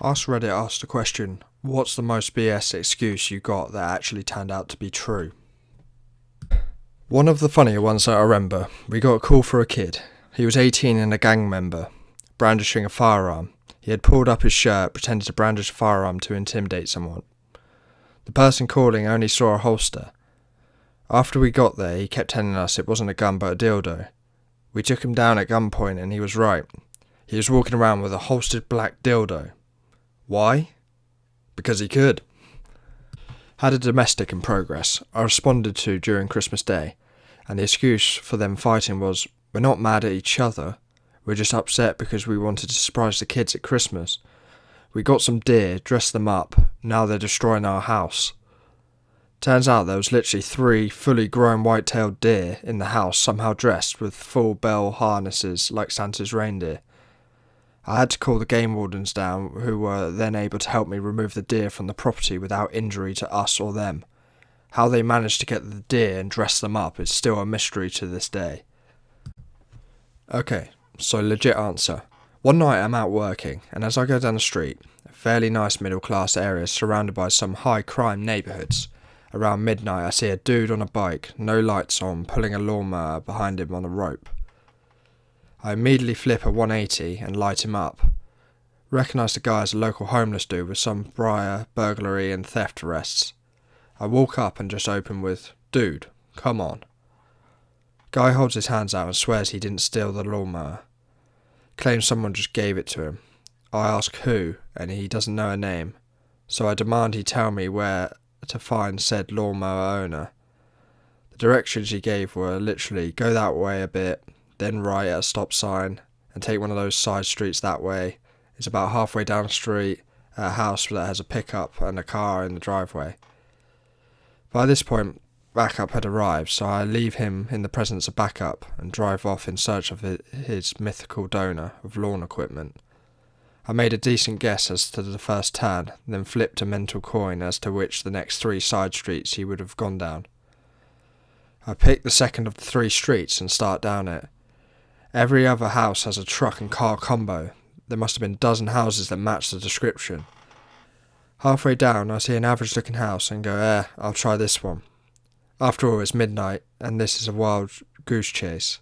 AskReddit asked the question, what's the most BS excuse you got that actually turned out to be true? One of the funnier ones that I remember, we got a call for a kid. He was 18 and a gang member, brandishing a firearm. He had pulled up his shirt, pretended to brandish a firearm to intimidate someone. The person calling only saw a holster. After we got there, he kept telling us it wasn't a gun but a dildo. We took him down at gunpoint and he was right. He was walking around with a holstered black dildo. Why? Because he could. Had a domestic in progress I responded to during Christmas Day, and the excuse for them fighting was, we're not mad at each other, we're just upset because we wanted to surprise the kids at Christmas. We got some deer, dressed them up, now they're destroying our house. Turns out there was literally 3 fully grown white-tailed deer in the house, somehow dressed with full bell harnesses like Santa's reindeer. I had to call the game wardens down, who were then able to help me remove the deer from the property without injury to us or them. How they managed to get the deer and dress them up is still a mystery to this day. Okay, so legit answer. One night I'm out working, and as I go down the street, a fairly nice middle class area surrounded by some high crime neighbourhoods, around midnight I see a dude on a bike, no lights on, pulling a lawnmower behind him on a rope. I immediately flip a 180 and light him up. Recognise the guy as a local homeless dude with some prior burglary and theft arrests. I walk up and just open with, "Dude, come on." Guy holds his hands out and swears he didn't steal the lawnmower. Claims someone just gave it to him. I ask who, and he doesn't know a name, so I demand he tell me where to find said lawnmower owner. The directions he gave were literally, go that way a bit, then right at a stop sign, and take one of those side streets that way. It's about halfway down the street at a house that has a pickup and a car in the driveway. By this point, backup had arrived, so I leave him in the presence of backup and drive off in search of his mythical donor of lawn equipment. I made a decent guess as to the first turn, then flipped a mental coin as to which the next 3 side streets he would have gone down. I pick the second of the 3 streets and start down it. Every other house has a truck and car combo. There must have been a dozen houses that match the description. Halfway down, I see an average looking house and go, I'll try this one. After all, it's midnight, and this is a wild goose chase.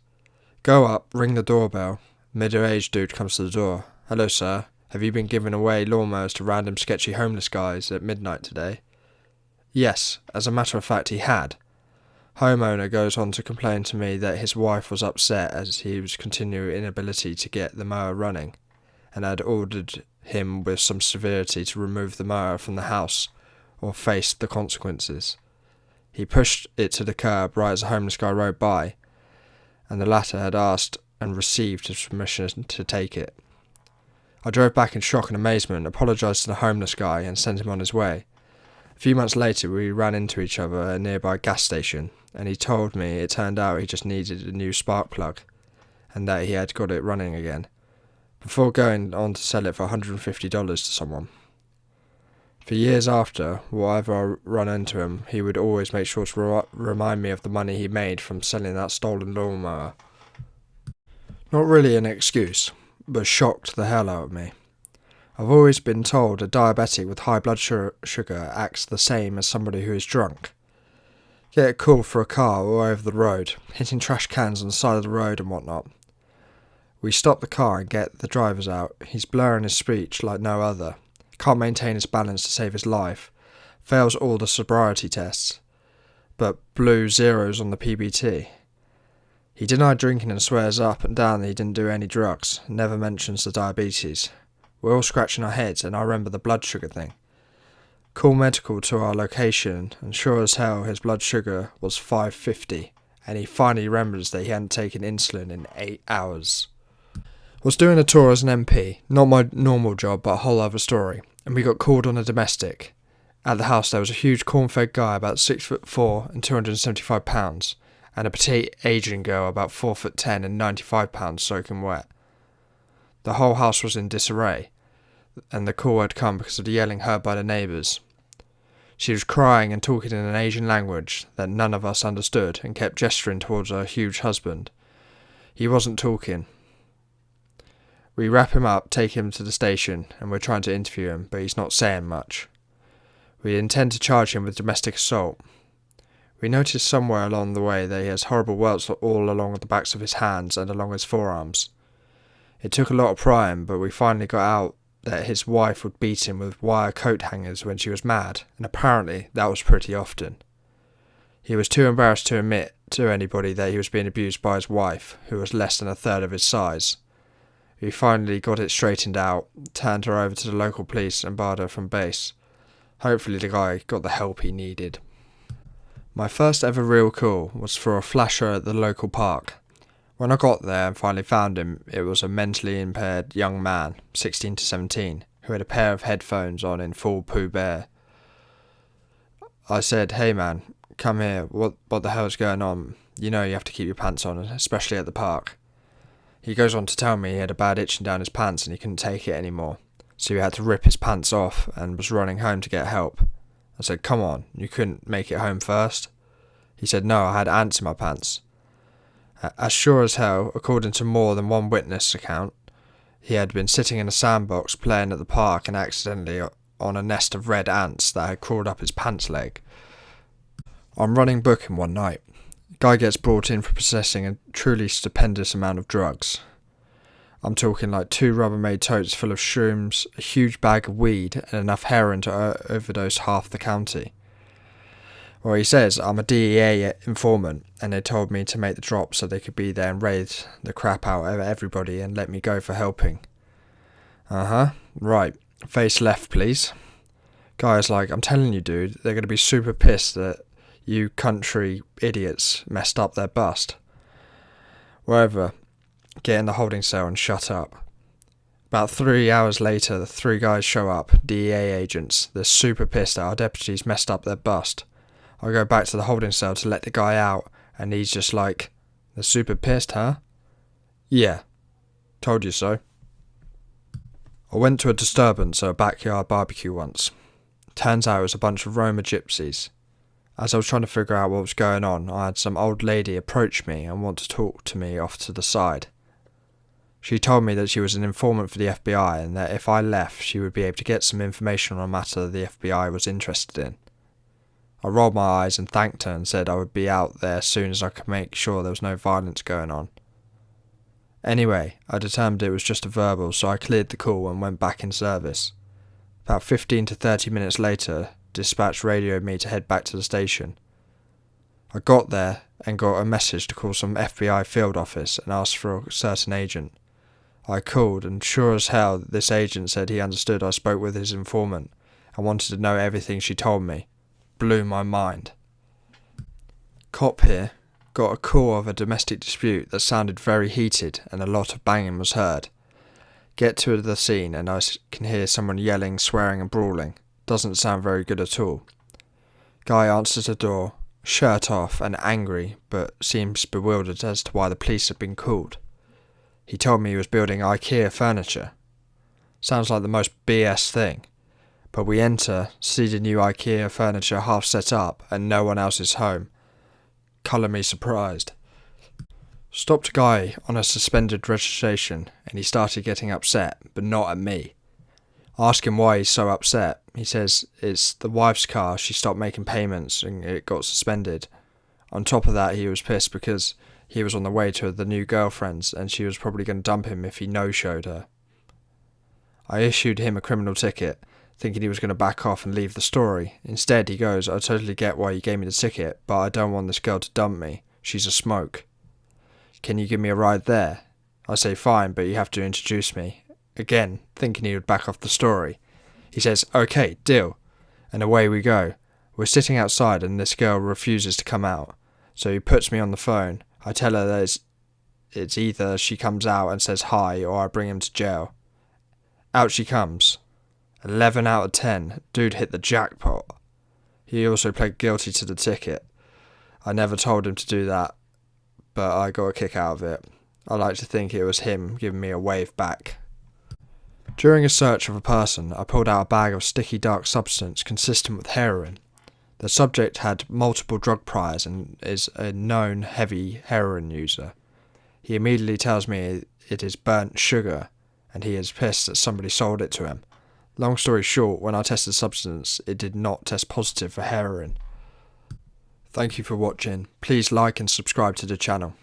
Go up, ring the doorbell. Middle-aged dude comes to the door. "Hello, sir. Have you been giving away lawnmowers to random sketchy homeless guys at midnight today?" Yes, as a matter of fact, he had. Homeowner goes on to complain to me that his wife was upset as he was continuing inability to get the mower running, and had ordered him with some severity to remove the mower from the house or face the consequences. He pushed it to the curb right as a homeless guy rode by, and the latter had asked and received his permission to take it. I drove back in shock and amazement, apologised to the homeless guy and sent him on his way. A few months later we ran into each other at a nearby gas station, and he told me it turned out he just needed a new spark plug, and that he had got it running again, before going on to sell it for $150 to someone. For years after, whenever I run into him, he would always make sure to remind me of the money he made from selling that stolen lawnmower. Not really an excuse, but shocked the hell out of me. I've always been told a diabetic with high blood sugar acts the same as somebody who is drunk. Get a call for a car all over the road, hitting trash cans on the side of the road and whatnot. We stop the car and get the drivers out. He's blurring his speech like no other. Can't maintain his balance to save his life. Fails all the sobriety tests, but blew zeros on the PBT. He denied drinking and swears up and down that he didn't do any drugs, never mentions the diabetes. We're all scratching our heads, and I remember the blood sugar thing. Call medical to our location, and sure as hell his blood sugar was 550, and he finally remembers that he hadn't taken insulin in 8 hours. Was doing a tour as an MP, not my normal job but a whole other story, and we got called on a domestic. At the house there was a huge corn-fed guy about 6'4" and 275 pounds, and a petite Asian girl about 4'10" and 95 pounds soaking wet. The whole house was in disarray, and the call had come because of the yelling heard by the neighbours. She was crying and talking in an Asian language that none of us understood, and kept gesturing towards her huge husband. He wasn't talking. We wrap him up, take him to the station, and we're trying to interview him, but he's not saying much. We intend to charge him with domestic assault. We notice somewhere along the way that he has horrible welts all along the backs of his hands and along his forearms. It took a lot of prying, but we finally got out that his wife would beat him with wire coat hangers when she was mad, and apparently that was pretty often. He was too embarrassed to admit to anybody that he was being abused by his wife, who was less than a third of his size. We finally got it straightened out, turned her over to the local police and barred her from base. Hopefully the guy got the help he needed. My first ever real call was for a flasher at the local park. When I got there and finally found him, it was a mentally impaired young man, 16 to 17, who had a pair of headphones on in full Pooh Bear. I said, "Hey man, come here, what the hell's going on? You know you have to keep your pants on, especially at the park." He goes on to tell me he had a bad itching down his pants and he couldn't take it anymore, so he had to rip his pants off and was running home to get help. I said, "Come on, you couldn't make it home first?" He said, "No, I had ants in my pants." As sure as hell, according to more than one witness account, he had been sitting in a sandbox playing at the park and accidentally on a nest of red ants that had crawled up his pants leg. I'm running booking one night. Guy gets brought in for possessing a truly stupendous amount of drugs. I'm talking like 2 Rubbermaid totes full of shrooms, a huge bag of weed, and enough heroin to overdose half the county. Well, he says I'm a DEA informant, and they told me to make the drop so they could be there and raid the crap out of everybody and let me go for helping. Right. Face left, please. Guy's like, "I'm telling you, dude, they're going to be super pissed that you country idiots messed up their bust." Whatever. Get in the holding cell and shut up. About 3 hours later, the 3 guys show up, DEA agents. They're super pissed that our deputies messed up their bust. I go back to the holding cell to let the guy out, and he's just like, "They're super pissed, huh?" "Yeah. Told you so." I went to a disturbance at a backyard barbecue once. Turns out it was a bunch of Roma gypsies. As I was trying to figure out what was going on, I had some old lady approach me and want to talk to me off to the side. She told me that she was an informant for the FBI and that if I left, she would be able to get some information on a matter the FBI was interested in. I rolled my eyes and thanked her and said I would be out there as soon as I could make sure there was no violence going on. Anyway, I determined it was just a verbal, so I cleared the call and went back in service. About 15 to 30 minutes later, dispatch radioed me to head back to the station. I got there and got a message to call some FBI field office and ask for a certain agent. I called, and sure as hell this agent said he understood I spoke with his informant and wanted to know everything she told me. Blew my mind. Cop here got a call of a domestic dispute that sounded very heated and a lot of banging was heard. Get to the scene and I can hear someone yelling, swearing and brawling. Doesn't sound very good at all. Guy answers the door, shirt off and angry, but seems bewildered as to why the police have been called. He told me he was building IKEA furniture. Sounds like the most BS thing. But we enter, see the new IKEA furniture half set up and no one else is home. Colour me surprised. Stopped a guy on a suspended registration and he started getting upset, but not at me. Ask him why he's so upset. He says it's the wife's car, she stopped making payments and it got suspended. On top of that, he was pissed because he was on the way to the new girlfriend's and she was probably going to dump him if he no-showed her. I issued him a criminal ticket, thinking he was going to back off and leave the story. Instead, he goes, "I totally get why you gave me the ticket, but I don't want this girl to dump me. She's a smoke. Can you give me a ride there?" I say, "Fine, but you have to introduce me." Again, thinking he would back off the story. He says, "Okay, deal." And away we go. We're sitting outside and this girl refuses to come out. So he puts me on the phone. I tell her that it's either she comes out and says hi or I bring him to jail. Out she comes. 11 out of 10. Dude hit the jackpot. He also pled guilty to the ticket. I never told him to do that, but I got a kick out of it. I like to think it was him giving me a wave back. During a search of a person, I pulled out a bag of sticky dark substance consistent with heroin. The subject had multiple drug priors and is a known heavy heroin user. He immediately tells me it is burnt sugar and he is pissed that somebody sold it to him. Long story short, when I tested the substance, it did not test positive for heroin. Thank you for watching. Please like and subscribe to the channel.